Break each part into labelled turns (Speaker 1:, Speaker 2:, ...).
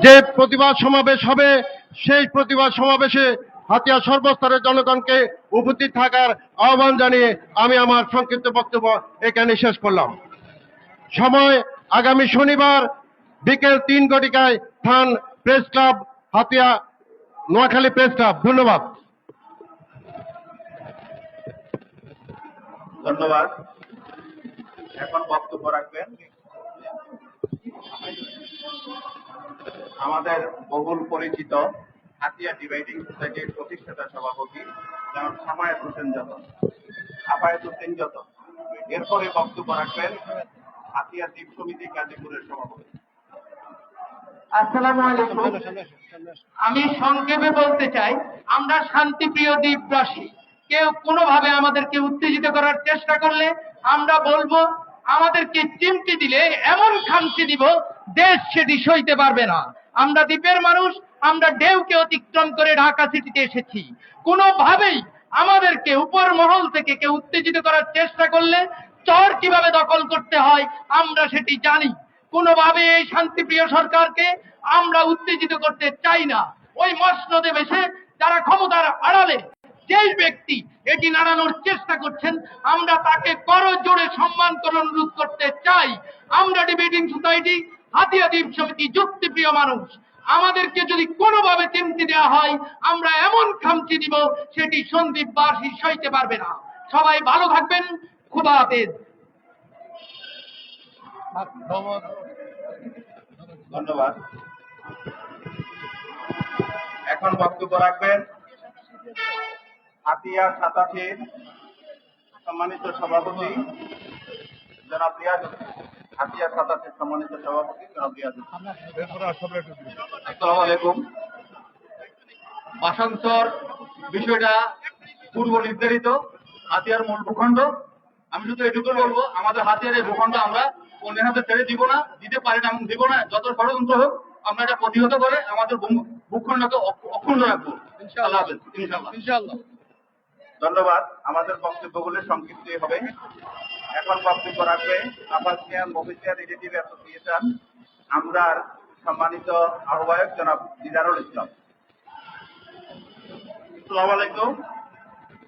Speaker 1: যে প্রতিবাদ সমাবেশ হবে সেই প্রতিবাদ সমাবেশে হাতিয়া সর্বস্তরের জনগণকে উপস্থিত থাকার আহ্বান জানিয়ে আমি আমার সংক্ষিপ্ত বক্তব্য এখানে শেষ করলাম। সময় আগামী শনিবার বিকেল 3 ঘটিকায় স্থান press club, Hatiya, Noakhali press club. ধন্যবাদ।
Speaker 2: ধন্যবাদ। এখন বক্তব্য রাখবেন আমাদের বহুল পরিচিত হাতিয়া ডিভাইডিং সোসাইটির প্রতিষ্ঠাতা সভাপতি জনাব সাফায়েত হোসেন যতন। এরপরে বক্তব্য রাখবেন হাতিয়া দ্বীপ সমিতি গাজীপুরের সভাপতি।
Speaker 3: আসসালামু আলাইকুম। আমি সংক্ষেপে বলতে চাই, আমরা শান্তিপ্রিয় দ্বীপবাসী। কেউ কোনোভাবে আমাদেরকে উত্তেজিত করার চেষ্টা করলে আমরা বলবো, আমাদেরকে চিমটি দিলে এমন খামচি দিব দেশ সেটি সইতে পারবে না। আমরা দ্বীপের মানুষ, আমরা ঢেউকে অতিক্রম করে ঢাকা সিটিতে এসেছি। কোনোভাবেই আমাদেরকে উপর মহল থেকে কেউ উত্তেজিত করার চেষ্টা করলে চর কিভাবে দখল করতে হয় আমরা সেটি জানি। কোনোভাবে এই শান্তিপ্রিয় সরকারকে আমরা উত্তেজিত করতে চাই না। ওই মসনদে বসে যারা ক্ষমতার আড়ালে যেই ব্যক্তি এটি নাড়ানোর চেষ্টা করছেন, আমরা তাকে করজোড়ে সম্মান করে অনুরোধ করতে চাই। আমরা ডিবেটিং সোসাইটি হাতিয়া দ্বীপ সমিতি যুক্তিপ্রিয় মানুষ। আমাদেরকে যদি কোনোভাবে চিমটি দেওয়া হয়, আমরা এমন খামচি দিব সেটি সন্দ্বীপবাসী সইতে পারবে না। সবাই ভালো থাকবেন। খুদা হাফেজ।
Speaker 2: ধন্যবাদ। এখন বক্তব্য রাখবেন হাতিয়া 87 সম্মানিত সভাপতি জনাব রিয়াজ। হাতিয়া 87 সম্মানিত সভাপতি জনাব রিয়াজ। আসসালামু আলাইকুম। ভাষান্তর বিষয়টা পূর্ব নির্ধারিত হাতিয়ার মূল ভূখণ্ড। আমি শুধু এটুকু বলবো, আমাদের হাতিয়ার এই ভূখণ্ড আমরা অন্যের হাতে ছেড়ে দিব না, দিতে পারি না এবং দিব না। যত ষড়যন্ত্র হোক আমরা এটা প্রতিহত করে আমাদের ভূখণ্ডকে অক্ষুণ্ণ রাখবো ইনশাআল্লাহ। ইনশাআল্লাহ। ধন্যবাদ। আমাদের বক্তব্যগুলো সংক্ষিপ্ত হবে। এখন বক্তব্য রাখবে আবাসিয়ান মফিসিয়ান রিলেটিভ অ্যাসোসিয়েশন আমরার সম্মানিত আহ্বায়ক জনাব দিদারুল ইসলাম। আসসালামু আলাইকুম।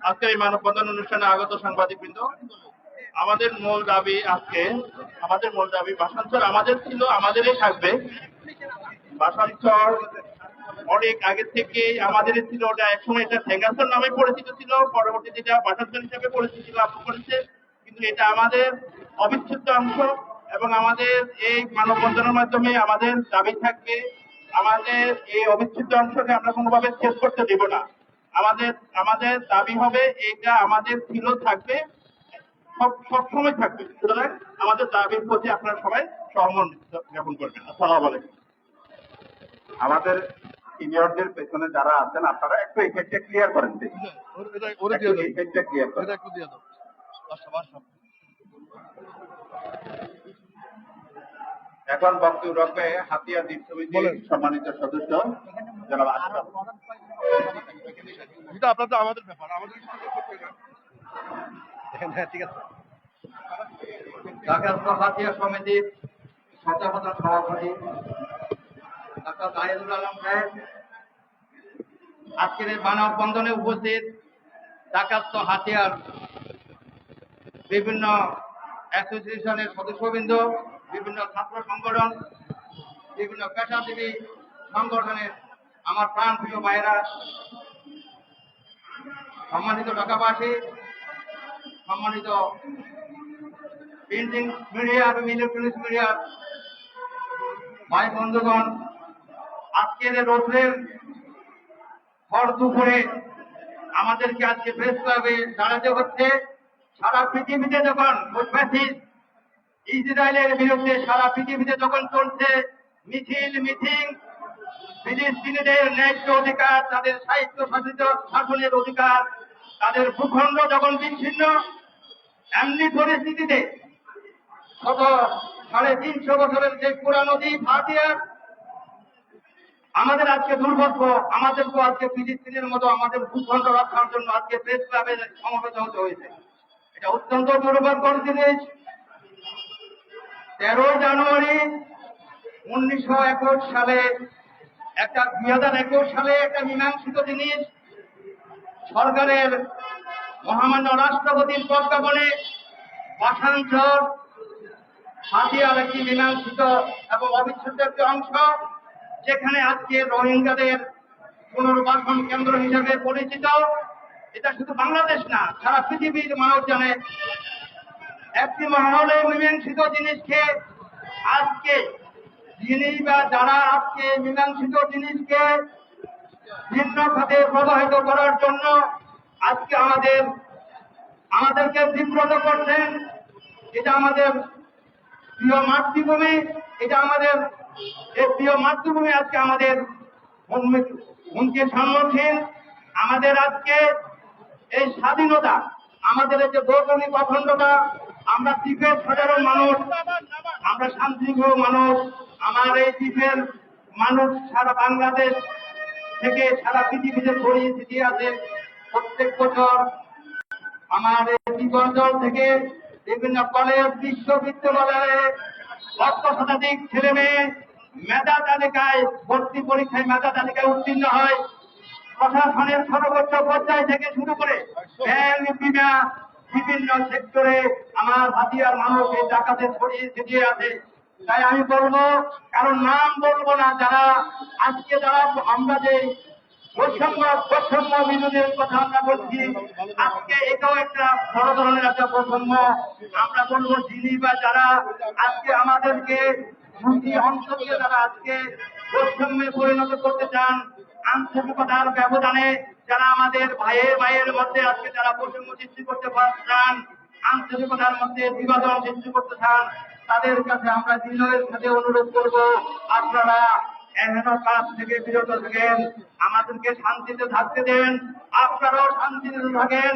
Speaker 2: আজকে এই মানববন্ধন অনুষ্ঠানে আগত সাংবাদিকবৃন্দ, আমাদের মূল দাবি ভাষান্তর আমাদের ছিল, আমাদেরই থাকবে। ভাষান্তর অনেক আগে থেকে আমাদেরই ছিল। ওটা একসময় এটা ঠেঙ্গাসর নামে পরিচিত ছিল, পরবর্তীতে এটা ভাষান্তর হিসেবে পরিচিতি লাভ করেছে। কিন্তু এটা আমাদের অবিচ্ছেদ্য অংশ এবং আমাদের এই মানববন্ধনের মাধ্যমে আমাদের দাবি থাকবে, আমাদের এই অবিচ্ছেদ্য অংশকে আমরা কোনোভাবে শেষ করতে দেব না। আমাদের দাবি হবে এটা আমাদের ছিল, থাকবে, সবসময় থাকবে। সুতরাং আমাদের দাবির প্রতি আপনারা সবাই সহমত জ্ঞাপন করবেন। আসসালামু আলাইকুম। আমাদের সিনিয়রদের পেছনে যারা আছেন আপনারা একটু এফেক্টটা ক্লিয়ার করেন। এখন বক্তব্য রাখবে হাতিয়া দ্বীপ সমিতির সম্মানিত সদস্য জনাব আশরাফ।
Speaker 1: এটা আপনাদের আমাদের ব্যাপার, আমাদের ঠিক আছে।
Speaker 3: ঢাকা হাতিয়া সমিতির সচেতনতা সভাপতি ডাক্তার জাহিদুল আলম সাহেব, আজকের এই মানববন্ধনে উপস্থিত ঢাকাস্থ হাতিয়ার বিভিন্ন অ্যাসোসিয়েশনের সদস্যবৃন্দ, বিভিন্ন ছাত্র সংগঠন, বিভিন্ন পেশাজীবী সংগঠনের আমার প্রাণ প্রিয় ভাইয়েরা, সম্মানিত ঢাকাবাসী, সম্মানিত প্রিন্টিং মিডিয়া এবং ইলেকট্রনিক্স মিডিয়ার ভাই বন্ধুগণ, আজকের রোদ্রের ভর দুপুরে আমাদেরকে আজকে প্রেস ক্লাবে দাঁড়াতে হচ্ছে। সারা পৃথিবীতে যখন ইসরায়েলের বিরুদ্ধে সারা পৃথিবীতে যখন চলছে মিটিং, ফিলিস্তিনিদের ন্যায্য অধিকার, তাদের সাহিত্য শাসিত শাসনের অধিকার, তাদের ভূখণ্ড যখন বিচ্ছিন্ন, এমনি পরিস্থিতিতে 350 বছরের যে পুরানো দ্বীপ হাতিয়ার, আমাদের আজকে দুর্ভাগ্য, আমাদেরকেও আজকে ফিলিস্তিনের মতো আমাদের ভূখণ্ড রক্ষার জন্য আজকে প্রেস ক্লাবে সমবেত হতে হয়েছে। এটা অত্যন্ত দুর্ভাগ্যর জিনিস। 13 জানুয়ারি 1921 সালে 2021 সালে একটা মীমাংসিত জিনিস সরকারের মহামান্য রাষ্ট্রপতির প্রজ্ঞাপনে ভাষান্তর হাতিয়ার একটি মীমাংসিত এবং অবিচ্ছেদ্য একটি অংশ, যেখানে আজকে রোহিঙ্গাদের পুনর্বাসন কেন্দ্র হিসেবে পরিচিত। এটা শুধু বাংলাদেশ না, সারা পৃথিবীর মানুষ জানে। একটি মহলে মীমাংসিত জিনিসকে আজকে যারা আজকে মীমাংসিত জিনিসকে ভিন্ন খাতে প্রবাহিত করার জন্য আজকে আমাদেরকে বিব্রত করছেন। এটা আমাদের প্রিয় মাতৃভূমি, এই প্রিয় মাতৃভূমি আজকে আমাদের হুমকির সম্মুখীন। আমাদের আজকে এই স্বাধীনতা, আমাদের এই যে ভৌগোলিক অখণ্ডতা, আমরা দ্বীপের সাধারণ মানুষ, আমরা শান্তিপ্রিয় মানুষ। আমার এই দ্বীপের মানুষ সারা বাংলাদেশ থেকে সারা পৃথিবীতে ছড়িয়ে ছিটিয়ে আছে। প্রত্যেক বছর আমার এই দ্বীপাঞ্চল থেকে বিভিন্ন কলেজ, বিশ্ববিদ্যালয়ে লক্ষ শতাধিক ছেলে মেয়ে মেধা তালিকায় ভর্তি পরীক্ষায় মেধা তালিকায় উত্তীর্ণ হয়। প্রশাসনের সর্বোচ্চ পর্যায় থেকে শুরু করে ব্যাংক, বিমা, বিভিন্ন সেক্টরে আমার হাতিয়ার মানুষ এই টাকাতে ছড়িয়ে ছিটিয়ে আছে। তাই আমি বলবো, কারণ নাম বলবো না, আমরা যে বৈষম্য বিরোধীর কথা আমরা বলছি, আজকে এটাও একটা বড় ধরনের একটা বৈষম্য। আমরা বলবো যারা আজকে আমাদেরকে অংশ দিয়ে যারা আজকে বৈষম্যে পরিণত করতে চান, আন্তরিকতার ব্যবধানে যারা আমাদের ভাইয়ের মধ্যে আজকে যারা বৈষম্য সৃষ্টি করতে চান, আন্তরিকতার মধ্যে বিভাজন সৃষ্টি করতে চান, তাদের কাছে আমরা বিনয়ের সাথে অনুরোধ করব, আপনারা এহেন কাজ থেকে বিরত থাকেন, আমাদেরকে শান্তিতে থাকতে দেন, আপনারাও শান্তিতে থাকেন।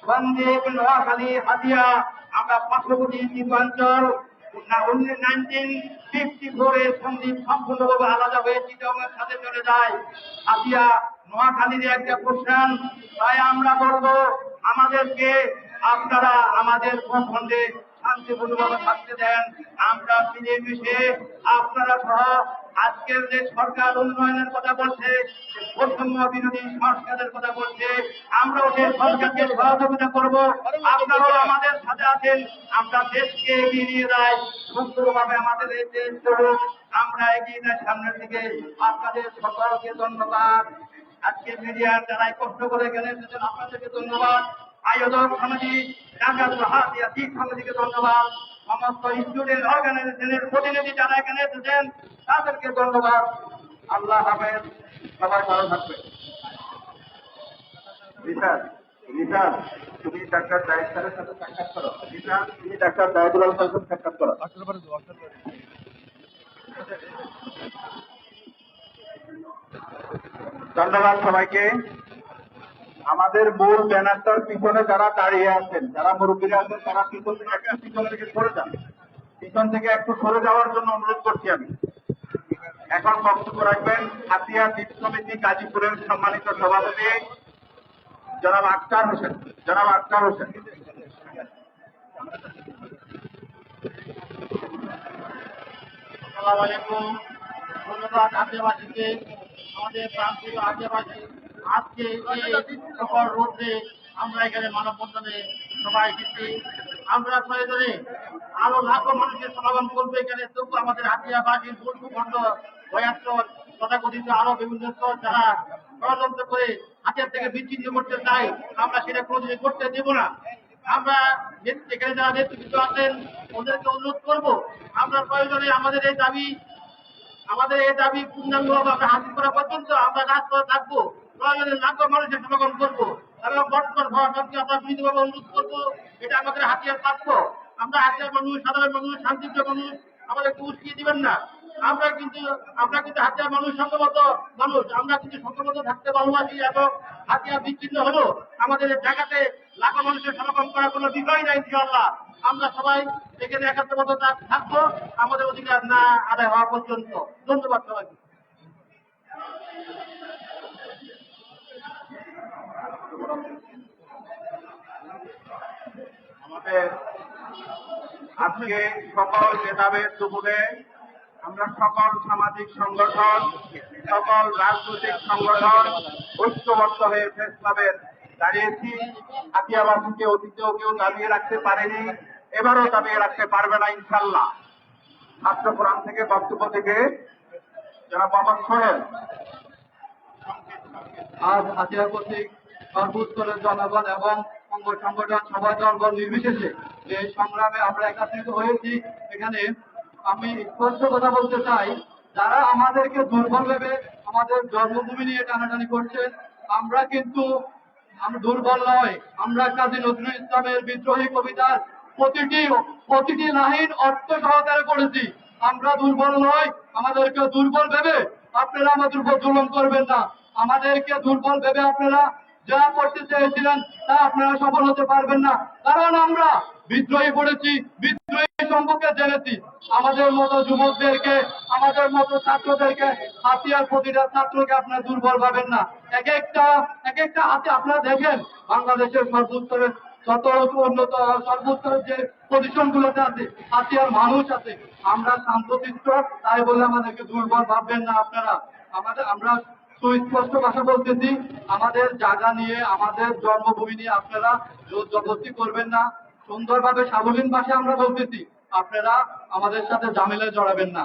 Speaker 3: সন্দ্বীপ, নোয়াখালী, হাতিয়া, আমরা পার্শ্ববর্তী দ্বীপাঞ্চল 1954 সন্দ্বীপ সম্পূর্ণভাবে আলাদা হয়ে চিটাগংয়ের সাথে চলে যায়। হাতিয়া নোয়াখালীর একটা পোর্শন। তাই আমরা বলবো, আমাদেরকে আপনারা আমাদের ভূখণ্ডে শান্তিপূর্ণভাবে থাকতে দেন। আমরা মিলেমিশে আপনারা সহ আজকের যে সরকার উন্নয়নের কথা বলছে, বৈষম্য বিরোধী সংস্কারের কথা বলছে, আমরাও সেই সরকারকে সহযোগিতা করব। আপনারাও আমাদের সাথে আছেন, আমরা দেশকে এগিয়ে নিয়ে যাই সুন্দরভাবে, আমাদের এই দেশ চলুক, আমরা এগিয়ে যাই সামনের দিকে। আপনাদের সকলকে ধন্যবাদ। আজকে মিডিয়ার যারাই কষ্ট করে এখানে এসেছেন, আপনাদেরকে ধন্যবাদ। আয়োজক সমিতি, ঢাকা হাতিয়া দ্বীপ সমিতিকে ধন্যবাদ। সমস্ত স্টুডেন্ট অর্গানাইজেশনের প্রতিনিধি যারা এখানে এসেছেন, তাদেরকে ধন্যবাদ। আল্লাহ হাফেজ, সবাই ভালো থাকবে।
Speaker 2: তুমি ডাক্তার জাহিদ স্যারের সাথে সাক্ষাৎ করো। তুমি ডাক্তার জাহিদুল আলম স্যারের সাথে সাক্ষাৎ করো। ধন্যবাদ সবাইকে। আমাদের মূল ব্যানারটার পিছনে যারা দাঁড়িয়ে আছেন, যারা মুরব্বীরা আছেন, তারা পিছন থেকে সরে যান। পিছন থেকে একটু সরে যাওয়ার জন্য অনুরোধ করছি আমি। এখন বক্তব্য রাখবেন হাতিয়া দ্বীপ সমিতি গাজীপুরের সম্মানিত সভাপতি জনাব আক্তার হোসেন।
Speaker 4: আসসালামু আলাইকুম। ধন্যবাদ আদিবাসীকে, আমাদের প্রান্তীয় আদিবাসী। আজকে এই সকল রোদ্রে আমরা এখানে মানববন্ধনে সবাই এসেছি। আমরা প্রয়োজনে আরো লাখো মানুষের সমাগম করবো এখানে, তবু আমাদের আদিবাসীর ভূখণ্ড ভয়াত্মক তথাকথিত আরো বিভিন্ন স্তর যারা ষড়যন্ত্র করে হাতিয়ার থেকে বিচ্ছিন্ন করতে চাই, আমরা সেটা কোনোদিন করতে দেব না। আমরা এখানে যারা নেতৃত্ব আছেন ওদেরকে অনুরোধ করবো, আমরা প্রয়োজনে আমাদের এই দাবি পূর্ণাঙ্গভাবে আমরা হাসিল করা পর্যন্ত আমরা রাজপথে থাকবো, প্রয়োজনে লাখো মানুষের সমাগম করবো এবং বর্তমান সরকারকে আমরা বিনীতভাবে অনুরোধ করবো, এটা আমাদের হাতিয়ার প্রাপ্য। আমরা হাতিয়ার মানুষ, সাধারণ মানুষ, শান্তিপ্রিয় মানুষ, আমাদেরকে উস্কিয়ে দিবেন না। আমরা কিন্তু হাতিয়ার মানুষ, সংঘবদ্ধ মানুষ, আমরা কিন্তু সংঘবদ্ধ থাকতে ভালোবাসি এবং হাতিয়ার বিচ্ছিন্ন হলো আমাদের জায়গাতে লাখো মানুষের সমাগম করার কোনো বিষয় নাই। ইনশাআল্লাহ আমরা সবাই এখানে একাত্মবদ্ধ থাকবো আমাদের অধিকার না আদায় হওয়া পর্যন্ত। ধন্যবাদ সবাইকে।
Speaker 2: আমাদের আজকে সকল নেতাদের দুপুরে আমরা সকল সামাজিক সংগঠন, সকল রাজনৈতিক সংগঠন ঐক্যবদ্ধ হয়ে প্রেস ক্লাবের দাঁড়িয়েছি। হাতিয়াবাসীকে অতীতেও কেউ দাবিয়ে রাখতে পারেনি, এবারও দাবিয়ে রাখতে পারবে না ইনশাল্লাহ। ছাত্র ফোরাম থেকে বক্তব্য থেকে জনাব মোহাম্মদ সোহেল।
Speaker 3: আজ হাতিয়া কর্তৃক সর্বস্তরের জনগণ এবং অঙ্গ সংগঠন সবাই দলবল নির্বিশেষে যে সংগ্রামে আমরা একত্রিত হয়েছি, এখানে আমি স্পষ্ট কথা বলতে চাই, যারা আমাদেরকে দুর্বল ভেবে আমাদের জন্মভূমি নিয়ে টানাটানি করছেন, আমরা কিন্তু দুর্বল নয়। আমরা কাজী নজরুল ইসলামের বিদ্রোহী কবিতার প্রতিটি লাইন অর্থ সহকারে পড়েছি। আমরা দুর্বল নয়, আমাদেরকে দুর্বল ভেবে আপনারা আমাদের উপর জুলুম করবেন না। আমাদেরকে দুর্বল ভেবে আপনারা যা করতে চেয়েছিলেন তা আপনারা সফল হতে পারবেন না, কারণ আমরা বিদ্রোহী পড়েছি, বিদ্রোহী সম্পর্কে জেনেছি। আমাদের মতো যুবকদেরকে, আমাদের মতো ছাত্রদেরকে, হাতিয়ার প্রতিটা ছাত্রকে আপনারা দুর্বল ভাবেন না। এক একটা হাতে আপনারা দেখেন বাংলাদেশের সর্বোচ্চের যত উন্নত সর্বোচ্চের যে পজিশন গুলোতে আছে হাতিয়ার মানুষ আছে। আমরা শান্তশিষ্ট, তাই বলে আমাদেরকে দুর্বল ভাববেন না আপনারা। আমরা সুস্পষ্ট ভাষা বলতেছি, আমাদের জায়গা নিয়ে, আমাদের জন্মভূমি নিয়ে আপনারা জোর জবরদস্তি করবেন না। সুন্দরভাবে সাবলীন ভাষায় আমরা বলতেছি, আপনারা আমাদের সাথে ঝামেলায় জড়াবেন না।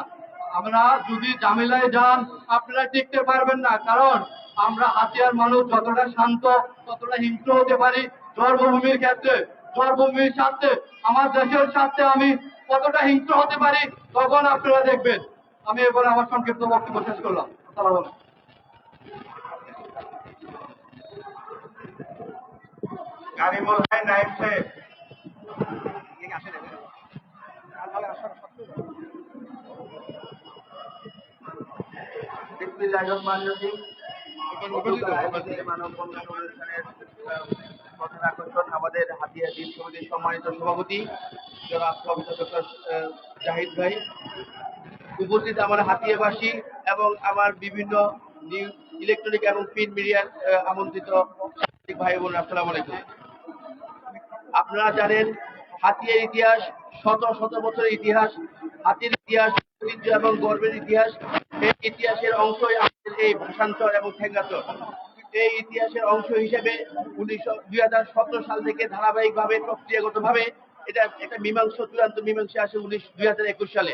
Speaker 3: আমরা যদি ঝামেলায় যান আপনারা টিকতে পারবেন না, কারণ আমরা হাতিয়ার মানুষ যতটা শান্ত ততটা হিংস্র হতে পারি। জন্মভূমির ক্ষেত্রে, জন্মভূমির স্বার্থে, আমার দেশের স্বার্থে আমি কতটা হিংস্র হতে পারি তখন আপনারা দেখবেন। আমি এবার আমার সংক্ষিপ্ত বক্তব্য শেষ করলাম। আসসালামু আলাইকুম।
Speaker 2: কারিমুল হাই নায়েব সাহেব। বিসমিল্লাহির রহমানির রহিম। মানববন্ধন অনুষ্ঠানের প্রধান আকর্ষণ আমাদের হাতিয়া দ্বীপ সমিতির সম্মানিত সভাপতি জনাব প্রফেসর ডক্টর জাহিদ ভাই, উপস্থিত আমার হাতিয়াবাসী এবং আমার বিভিন্ন ইলেকট্রনিক এবং প্রিন্ট মিডিয়ার আমন্ত্রিত ভাই বোন, আসসালামু আলাইকুম। আপনারা জানেন হাতিয়ার ইতিহাস শত শত বছরের ইতিহাস, হাতির ইতিহাস ঐতিহ্য এবং গর্বের ইতিহাস। এই ইতিহাসের অংশই আমাদের এই ভাষান্তর এবং ঠেঙ্গাচর। এই ইতিহাসের অংশ হিসেবে 2017 সাল থেকে ধারাবাহিকভাবে প্রক্রিয়াগতভাবে এটা একটা চূড়ান্ত মীমাংসা আসে 2021 সালে।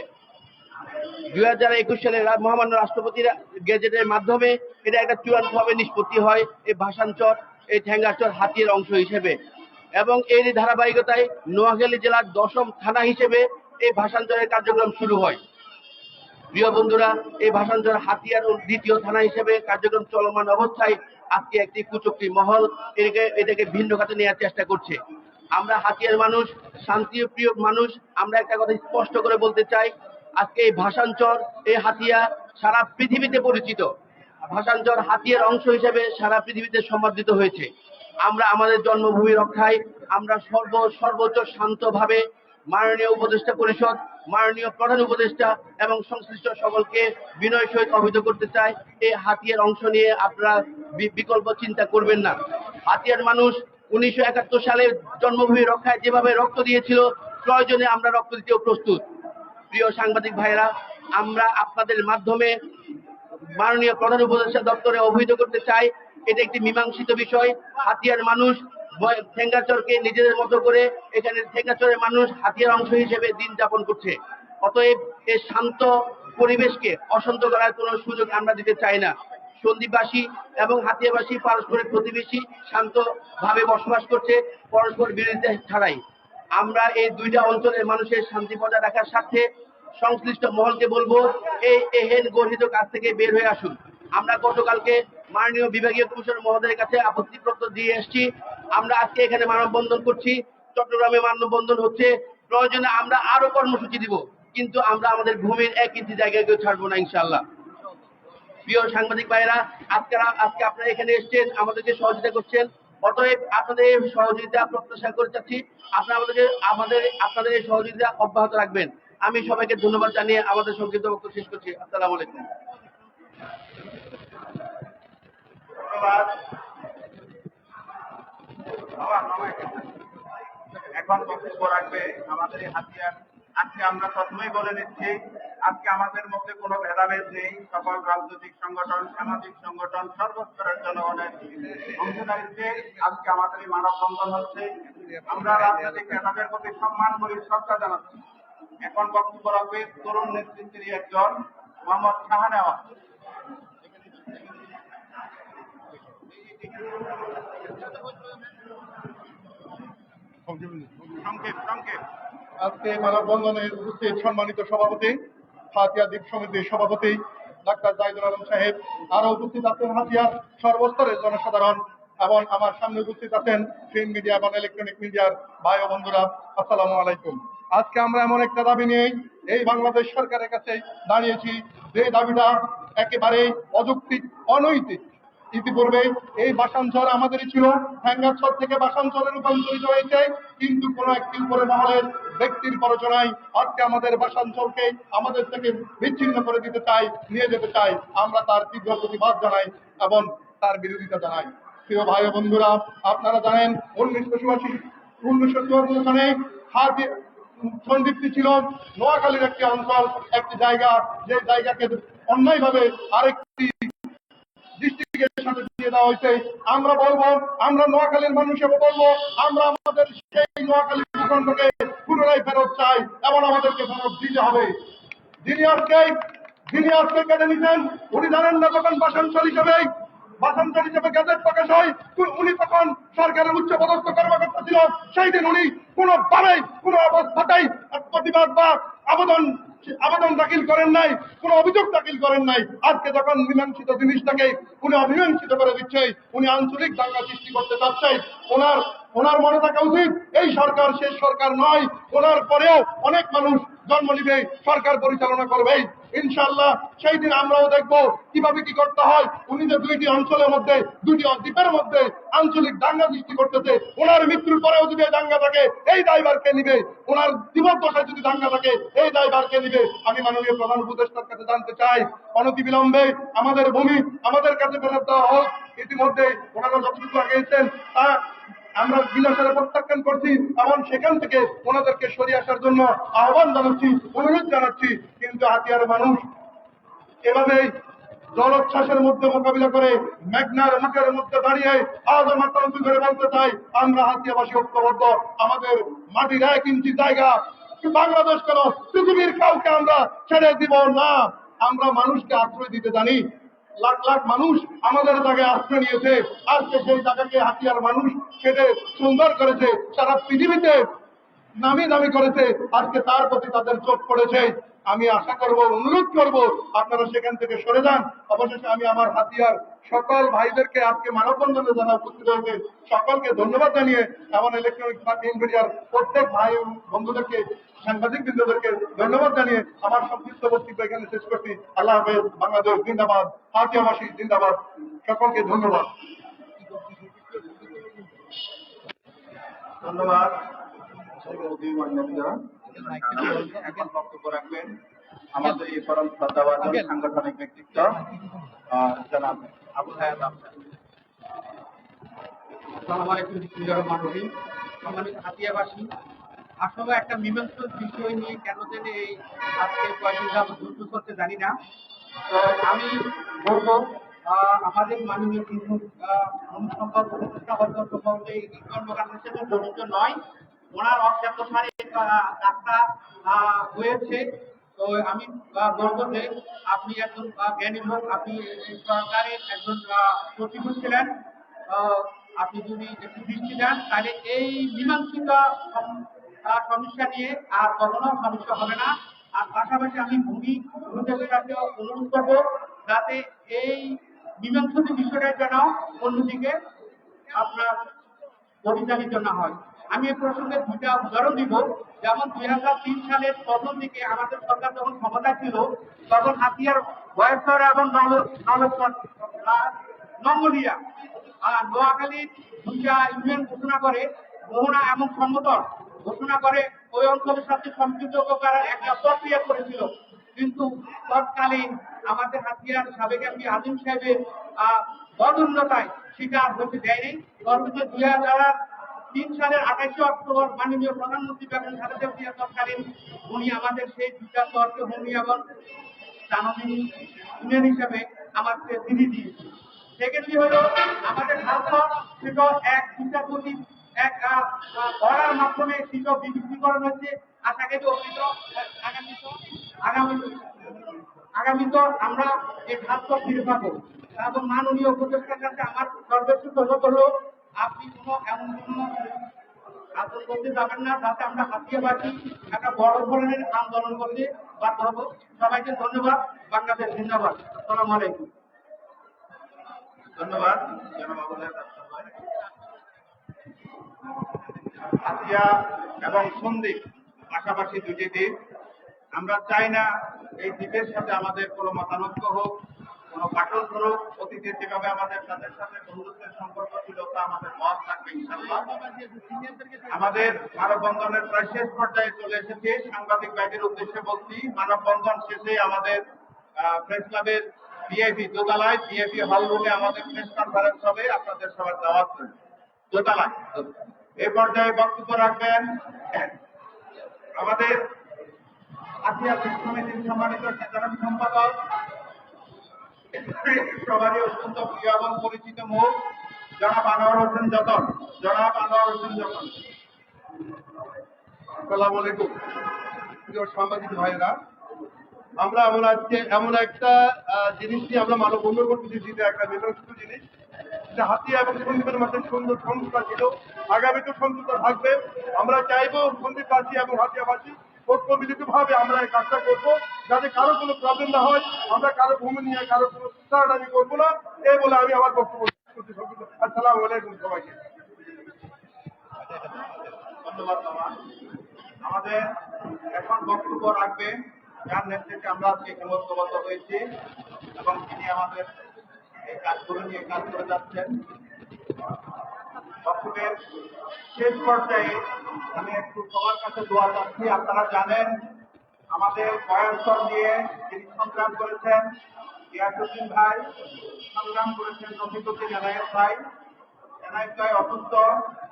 Speaker 2: 2021 সালে মহামান্য রাষ্ট্রপতির গেজেটের মাধ্যমে এটা একটা চূড়ান্তভাবে নিষ্পত্তি হয় এই ভাষান্তর, এই ঠেঙ্গাচর হাতিয়ার অংশ হিসেবে। এবং এরই ধারাবাহিকতায় নোয়াখালী জেলার 10ম থানা হিসেবে এই ভাষান্তরের কার্যক্রম শুরু হয়। প্রিয় বন্ধুরা, এই ভাষান্তর হাতিয়ার ও দ্বিতীয় থানা হিসেবে কার্যক্রম চলমান অবস্থায় আজকে একটি কুচক্রী মহল এটাকে ভিন্ন খাতে নেওয়ার চেষ্টা করছে। আমরা হাতিয়ার মানুষ, শান্তিপ্রিয় মানুষ, আমরা একটা কথা স্পষ্ট করে বলতে চাই, আজকে এই ভাষান্তর, এই হাতিয়া সারা পৃথিবীতে পরিচিত। ভাষান্তর হাতিয়ার অংশ হিসেবে সারা পৃথিবীতে সম্মানিত হয়েছে। আমরা আমাদের জন্মভূমি রক্ষায় আমরা সর্বোচ্চ শান্তভাবে মাননীয় উপদেষ্টা পরিষদ, মাননীয় প্রধান উপদেষ্টা এবং সংশ্লিষ্ট সকলকে বিনয় সহিত অবহিত করতে চাই, এই হাতিয়ার অংশ নিয়ে আপনারা বিকল্প চিন্তা করবেন না। হাতিয়ার মানুষ 1971 সালে জন্মভূমি রক্ষায় যেভাবে রক্ত দিয়েছিল, প্রয়োজনে আমরা রক্ত দিতেও প্রস্তুত। প্রিয় সাংবাদিক ভাইরা, আমরা আপনাদের মাধ্যমে মাননীয় প্রধান উপদেষ্টা দপ্তরে অবহিত করতে চাই, এটা একটি মীমাংসিত বিষয়। হাতিয়ার মানুষ ঠেঙ্গাচরকে নিজেদের মতো করে, এখানে ঠেঙ্গাচরের মানুষ হাতিয়ার অংশ হিসেবে দিন যাপন করছে। অতএব এই শান্ত পরিবেশকে অশান্ত করার কোনো সুযোগ আমরা দিতে চাই না। সন্দ্বীপবাসী এবং হাতিয়াবাসী পারস্পরিক প্রতিবেশী, শান্তভাবে বসবাস করছে পরস্পর বিরোধিতা ছাড়াই। আমরা এই দুইটা অঞ্চলের মানুষের শান্তি বজায় রাখার স্বার্থে সংশ্লিষ্ট মহলকে বলবো, এই এহেন গর্হিত কাজ থেকে বের হয়ে আসুন। আমরা গতকালকে মাননীয় বিভাগীয় কমিশনার মহোদয়ের কাছে আপত্তিপত্র দিয়ে এসেছি। আমরা আজকে এখানে মানববন্ধন করছি, চট্টগ্রামে মানববন্ধন হচ্ছে। প্রয়োজনে আমরা আরো কর্মসূচি দিব, কিন্তু আমরা আমাদের ভূমির 1 ইঞ্চি জায়গাকেও ছাড়বো না ইনশাআল্লাহ। প্রিয় সাংবাদিক ভাইরা, আজকে আপনারা এখানে এসেছেন, আমাদেরকে সহযোগিতা করছেন। অতএব আপনাদের সহযোগিতা প্রত্যাশা করে যাচ্ছি, আপনাদের এই সহযোগিতা অব্যাহত রাখবেন। আমি সবাইকে ধন্যবাদ জানিয়ে আমাদের সংক্ষিপ্ত বক্তব্য শেষ করছি। আসসালামু আলাইকুম। ধন্যবাদ। এখন বক্তব্য রাখবে আমাদের হাতিয়ার। আজকে আমরা প্রথমেই বলে নিচ্ছি, আজকে আমাদের মধ্যে কোনো ভেদাভেদ নেই। সকল রাজনৈতিক সংগঠন, সামাজিক সংগঠন, সর্বস্তরের জনগণের অংশীদারিত্বে আজকে আমাদের এই মানববন্ধন হচ্ছে। আমরা রাজনৈতিক নেতাদের প্রতি সম্মান করি, শ্রদ্ধা জানাচ্ছি। এখন বক্তব্য রাখবে তরুণ নেতৃত্বের একজন মোহাম্মদ শাহনেওয়াজ। সংক্ষেপ সংক্ষেপ।
Speaker 5: আজকে মানববন্ধনে উপস্থিত সম্মানিত সভাপতি, হাতিয়া দ্বীপ সমিতির সভাপতি ডাক্তার জাহিদুল আলম সাহেব, আরো উপস্থিত আছেন হাতিয়ার সর্বস্তরের জনসাধারণ এবং আমার সামনে উপস্থিত আছেন প্রিন্ট মিডিয়া এবং ইলেকট্রনিক মিডিয়ার ভাই ও বন্ধুরা, আসসালামু আলাইকুম। আজকে আমরা এমন একটা দাবি নিয়ে এই বাংলাদেশ সরকারের কাছে দাঁড়িয়েছি, যে দাবিটা একেবারেই অযৌক্তিক, অনৈতিক। ইতিপূর্বে এই বাসাঞ্চল আমাদেরই ছিল, ঠ্যাঙ্গাছড় থেকে বাসাঞ্চলে রূপান্তরিত হয়েছে, কিন্তু কোন একটি উপরে মহলের ব্যক্তির প্ররোচনায় আজকে আমাদের বাসাঞ্চলকে আমাদের থেকে বিচ্ছিন্ন করে দিতে চাই, নিয়ে যেতে চাই। আমরা তার তীব্র প্রতিবাদ জানাই এবং তার বিরোধিতা জানাই। প্রিয় ভাই ও বন্ধুরা, আপনারা জানেন 1984 সালে সন্দ্বীপটি ছিল নোয়াখালীর একটি অঞ্চল, একটি জায়গা, যে জায়গাকে অন্যায়ভাবে আরেকটি ডিস্ট্রিক্টের সাথে দিয়ে দেওয়া হয়েছে। আমরা বলবো, আমরা নোয়াখালীর মানুষ হিসেবে বলবো, আমরা আমাদের সেই নোয়াখালী ভূখণ্ডকে পুনরায় ফেরত চাই এবং আমাদেরকে ফেরত দিতে হবে। যিনি আজকে কেটে নিতেন, উনি জানেন না যখন বাসাঞ্চল হিসেবে গ্যাজেট প্রকাশ হয়, উনি তখন সরকারের উচ্চ পদস্থ কর্মকর্তা ছিল। সেই দিন উনি কোনোভাবেই কোনো অবস্থাতেই প্রতিবাদ বা আবেদন দাখিল করেন নাই, কোনো অভিযোগ দাখিল করেন নাই। আজকে যখন মীমাংসিত জিনিসটাকে উনি অমীমাংসিত করে দিচ্ছে, উনি আঞ্চলিক দাঙ্গা সৃষ্টি করতে চাচ্ছে। ওনার মনে থাকা উচিত, এই সরকার শেষ সরকার নয়। ওনার পরেও অনেক মানুষ জন্ম নিবে, সরকার পরিচালনা করবে ইনশাআল্লাহ। সেই দিন আমরাও দেখবো কিভাবে কি করতে হয়। উনি যে দুইটি অঞ্চলের মধ্যে, দুইটি দ্বীপের মধ্যে আঞ্চলিক দাঙ্গা সৃষ্টি করতেছে, ওনার মৃত্যুর পরেও যদি এই দাঙ্গা থাকে, এই দায়ভার কে নিবে? ওনার জীবদ্দশায় যদি দাঙ্গা থাকে, এই দায়ভার কে নিবে? আমি মাননীয় প্রধান উপদেষ্টার কাছে জানতে চাই, অনতিবিলম্বে আমাদের ভূমি আমাদের কাছে ফেরত দেওয়া হোক। ইতিমধ্যে ওনারা যতটুকু আগেছেন তা আমরা বিনাশারে প্রত্যাখ্যান করছি এবং সেখান থেকে ওনাদেরকে সরিয়ে আসার জন্য আহ্বান জানাচ্ছি, অনুরোধ জানাচ্ছি। কিন্তু হাতিয়ার মানুষ এভাবেই জলোচ্ছ্বাসের মধ্যে মোকাবিলা করে মেঘনার মুখের মধ্যে দাঁড়িয়ে আজ মাথা উঁচু করে বলতে চাই, আমরা হাতিয়াবাসী ঐক্যবদ্ধ। আমাদের মাটির 1 ইঞ্চি জায়গা বাংলাদেশ কেন, পৃথিবীর কাউকে আমরা ছেড়ে দিব না। আমরা মানুষকে আশ্রয় দিতে জানি। লাখ লাখ মানুষ আমাদের জায়গায় আশ্রয় নিয়েছে। আজকে সেই জায়গাকে হাতিয়ার মানুষ কেটে সুন্দর করেছে, সারা পৃথিবীতে নামি দামি করেছে। আজকে তার প্রতি তাদের চোখ পড়েছে। আমি আশা করব, অনুরোধ করব, আপনারা সেখান থেকে সরে যান। অবশেষে আমি আমার হাতিয়ার সকল ভাইদেরকে আজকে মানববন্ধনে যারা উপস্থিত হয়েছে সকলকে ধন্যবাদ জানিয়ে, এমন ইলেকট্রনিক মিডিয়ার প্রত্যেক ভাই বন্ধুদেরকে, সাংবাদিক বৃন্দদেরকে ধন্যবাদ জানিয়ে আমার সংক্ষিপ্ত বক্তব্য এখানে শেষ করছি। আল্লাহ হাফেজ। বাংলাদেশ জিন্দাবাদ, হাতিয়াবাসী জিন্দাবাদ। সকলকে ধন্যবাদ।
Speaker 2: ধন্যবাদ। এখন বক্তব্য রাখবেন আমাদের এই পরম শ্রদ্ধাভাজন সাংগঠনিক ব্যক্তিত্ব জনাব আবু হায়াত আফসার।
Speaker 3: আসসালামু আলাইকুম। সম্মানিত হাতিয়াবাসী, আসলে একটা মীমাংসক বিষয় নিয়ে কেন যেন এই আজকে কয়েকদিন যাবত যুদ্ধ করতে জানি না। তো আমি বলবো, আমাদের মাননীয় অনুসম্পদ উপদেষ্টা হয়তো এই কর্মকাণ্ডের সাথে জড়িত নয়, ওনার অজ্ঞাতসারে কাজটা হয়েছে। তো আমি বলবো যে আপনি একজন জ্ঞানী লোক, আপনি সরকারের একজন সচিব ছিলেন। আপনি যদি একটু দৃষ্টি দেন তাহলে এই মীমাংসিত সমস্যা নিয়ে আর কখনো সমস্যা হবে না। আর পাশাপাশি আমি ভূমি উপদেষ্টার কাছে অনুরোধ করবো যাতে এই মীমাংসিত বিষয়টার যেন অন্যদিকে আপনার পরিচালিত না হয়। আমি এই প্রসঙ্গে 2টা উদাহরণ দিব। যেমন 2003 সালের প্রথম দিকে আমাদের সরকার যখন ক্ষমতা ছিল, তখন হাতিয়ার বয়সর এবং নঙ্গলিয়া নোয়াখালীর 2টা ইউনিয়ন ঘোষণা করে, মোহনা এবং সমতল ঘোষণা করে ওই অঞ্চলের সাথে সম্পৃক্ত করার একটা প্রক্রিয়া করেছিল। কিন্তু তৎকালীন আমাদের হাতিয়ার সাবেক এমপি আজিম সাহেবের বদউন্নতায় সেটা হতে দেয়নি। পরবর্তী
Speaker 2: সালের 28 অক্টোবর মাননীয় প্রধানমন্ত্রী বেগম খালেদা জিয়া তৎকালীন উনি আমাদের সেই দুটা তর্কে ভূমি এবং জাননী ইউনিয়ন হিসাবে আমাকে চিঠি দিয়েছে। সেকেন্ডলি হলো আমাদের হালকা ছিল এক বিচারপতি এক বলার মাধ্যমে ছিল বিভক্তিকরণ হচ্ছে। আশা করি অতীত আগামীতে আমরা এই খাদ্য ফিরে পাবো এবং মাননীয় উপদেষ্টার কাছে আমার সর্বোচ্চ অনুরোধ হলো আপনি এমন কোনো আন্দোলন করতে যাবেন না যাতে আমরা হাতিয়াবাসী একটা বড় ধরনের আন্দোলন করতে বাধ্য হব। সবাইকে ধন্যবাদ। বাংলাদেশ জিন্দাবাদ। আসসালামু আলাইকুম।
Speaker 6: ধন্যবাদ। হাতিয়া এবং সন্দ্বীপ পাশাপাশি দুটি দ্বীপ। আমরা চাই না এই দ্বীপের সাথে আমাদের কোনো মতানৈক্য হোক, কোনো ফাটল ধরুক। অতীতে যেভাবে আমাদের তাদের সাথে বন্ধুত্বের সম্পর্ক ছিল তা আমাদের মত থাকবে ইনশাআল্লাহ। আমাদের মানববন্ধনের প্রায় শেষ পর্যায়ে চলে এসেছে। সাংবাদিক ভাইদের উদ্দেশ্যে বলছি, মানববন্ধন শেষে আমাদের প্রেস ক্লাবের ভিআইপি দোতলায় ভিআইপি হল রুমে আমাদের প্রেস কনফারেন্স হবে। আপনাদের সবার দাওয়াত রইল দোতলায়। এই পর্যায়ে বক্তব্য রাখবেন আমাদের হাতিয়া দ্বীপ সমিতির সম্মানিত সাধারণ সম্পাদক, সবারই অত্যন্ত প্রিয় এবং পরিচিত মুখ, জনাব আনোয়ার হোসেন যতন। জনাব আনোয়ার হোসেন যতন।
Speaker 5: আসসালামু আলাইকুম প্রিয় সাংবাদিক ভাইরা, আমরা আজকে এমন একটা জিনিস নিয়ে আমরা মানববন্ধন করতেছি যেটা একটা বিভক্ত জিনিস, যেটা হাতিয়া এবং সন্দীপের মধ্যে সুন্দর সমঝোতা ছিল, আগামীতে সমঝোতা থাকবে। আমরা চাইবো সন্দীপবাসী এবং হাতিয়াবাসী ঐক্য মিলিতভাবে আমরা এই কাজটা করবো, যাতে কারো কোনো প্রবলেম না হয়। আমরা কারো ভূমি নিয়ে কারো কোনো টানাটানি করবো না, এই বলে আমি আমার বক্তব্য করতে থাকি। আসসালামু আলাইকুম সবাইকে।
Speaker 6: ধন্যবাদ মামা। আমাদের এখন বক্তব্য রাখবে যার নেতৃত্বে আমরা আজকে ঐক্যবদ্ধ হয়েছি এবং তিনি আমাদের এই কাজগুলো নিয়ে কাজ করে যাচ্ছেন। বক্তব্যের শেষ পর্যায়ে আমি একটু সবার কাছে দোয়া চাচ্ছি। আপনারা জানেন আমাদের বয়সর নিয়ে তিনি সংগ্রাম করেছেন গিয়াসউদ্দিন ভাই, সংগ্রাম করেছেন রফিকুদ্দিন এনায়েত ভাই। এনায়েত ভাই অসুস্থ,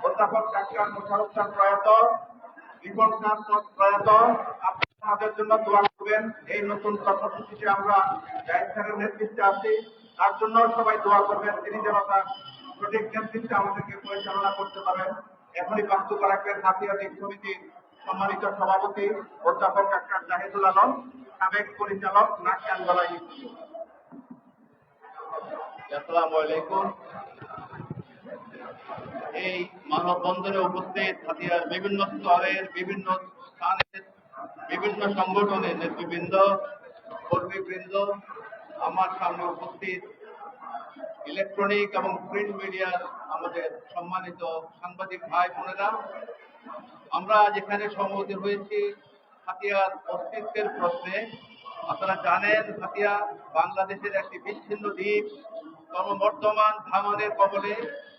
Speaker 6: অধ্যাপক ডাক্তার মোশাররফ খান প্রয়াত, রিপন খান প্রয়াত। আপনারা আমাদের জন্য দোয়া করবেন। এই নতুন কর্মসূচিতে আমরা ডাইরেক্টরের নেতৃত্বে আছি, তার জন্য সবাই দোয়া করবেন। তিনি যেন তার সঠিক নেতৃত্বে আমাদেরকে পরিচালনা করতে পারেন। এখনই বক্তব্য রাখবেন হাতিয়া দ্বীপ সমিতির সম্মানিত সভাপতি অধ্যাপক ডাক্তার জাহিদুল আলম, সাবেক পরিচালক নাক কান গলায়।
Speaker 7: আসসালামু আলাইকুম। এই মানববন্ধনে উপস্থিত হাতিয়ার বিভিন্ন স্তরের, বিভিন্ন স্থানের, বিভিন্ন সংগঠনের নেতৃবৃন্দ, কর্মীবৃন্দ, আমার সামনে উপস্থিত ইলেকট্রনিক এবং প্রিন্ট মিডিয়ার আমাদের সম্মানিত সাংবাদিক ভাই বোনেরা, আমরা যেখানে সমবেত হয়েছি হাতিয়ার অস্তিত্বের প্রশ্নে। আপনারা জানেন হাতিয়া বাংলাদেশের একটি বিচ্ছিন্ন দ্বীপ। ক্রমবর্ধমান ভাঙনের কবলে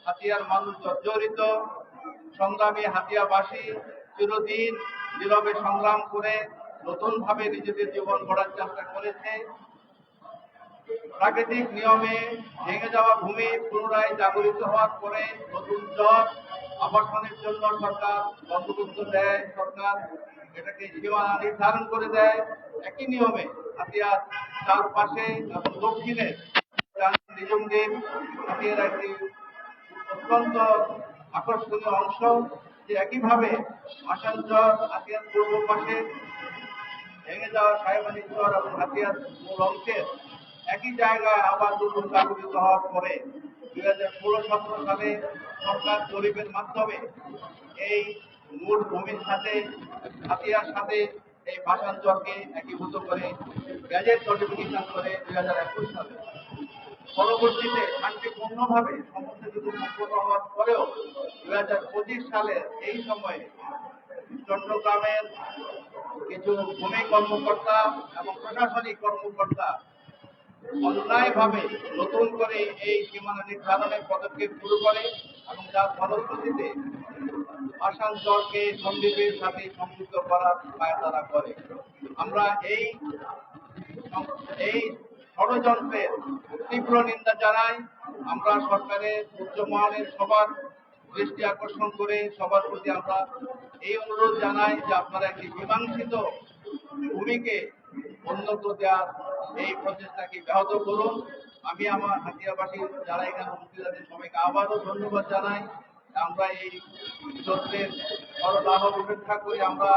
Speaker 7: হাতিয়ার মানুষ জর্জরিত। সংগ্রামী হাতিয়াবাসী চিরদিন নীরবে সংগ্রাম করে নতুনভাবে নিজেদের জীবন গড়ার চেষ্টা করেছে। প্রাকৃতিক নিয়মে ভেঙে যাওয়া ভূমি পুনরায় জাগরিত হওয়ার পরে নতুন জল আবাসনের জন্য সরকার বন্দোবস্ত দেয়, সরকার এটাকে সীমানা নির্ধারণ করে দেয়। একই নিয়মে হাতিয়ার চারপাশে এবং দক্ষিণে নিজম দ্বীপ হাতিয়ার একটি অত্যন্ত আকর্ষণীয় অংশ, যে একইভাবে আসানসোল হাতিয়ার পূর্ব পাশে ভেঙে যাওয়া সাহেবানী চর এবং হাতিয়ার মূল অংশের একই জায়গায় আবার নতুন জাগরিত হওয়ার পরে 2016-17 সালে সরকার জরিপের মাধ্যমে এই মূল ভূমির সাথে হাতিয়ার সাথে এই ভাষাঞ্চলকে একীভূত করে গ্যাজেট নোটিফিকেশন করে 2021 সালে। পরবর্তীতে শান্তিপূর্ণভাবে সমস্ত কিছু সম্পন্ন হওয়ার পরেও 2025 সালের এই সময়ে চট্টগ্রামের কিছু ভূমি কর্মকর্তা এবং প্রশাসনিক কর্মকর্তা অন্যায়ভাবে নতুন করে এই সীমানা নির্ধারণের পদক্ষেপ শুরু করে এবং যার ফলশ্রুতিতে আসানসোলকে সন্দ্বীপের সাথে সংযুক্ত করার পায়তারা করে। আমরা এই ষড়যন্ত্রের তীব্র নিন্দা জানাই। আমরা সরকারের উচ্চমহলের সবার দৃষ্টি আকর্ষণ করে সবার প্রতি আমরা এই অনুরোধ জানাই যে আপনারা একটি মীমাংসিত ভূমিকে উন্নত দেওয়ার এই প্রচেষ্টাকে ব্যাহত করুন। আমি আমার হাতিয়াবাসীর যারা এখানে উপস্থিত আছেন সবাইকে আবারও ধন্যবাদ জানাই। আমরা এই যত্নের সরলাহ উপেক্ষা করে আমরা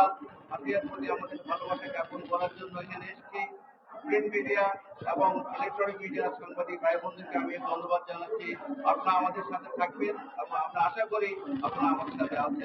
Speaker 7: হাতিয়ার প্রতি আমাদের ভালোবাসা জ্ঞাপন করার জন্য এখানে এসেছি। প্রিন্ট মিডিয়া এবং ইলেকট্রনিক মিডিয়ার সাংবাদিক ভাই বোনদেরকে আমি ধন্যবাদ জানাচ্ছি। আপনারা আমাদের সাথে থাকবেন এবং আমরা আশা করি আপনারা আমাদের সাথে আছেন।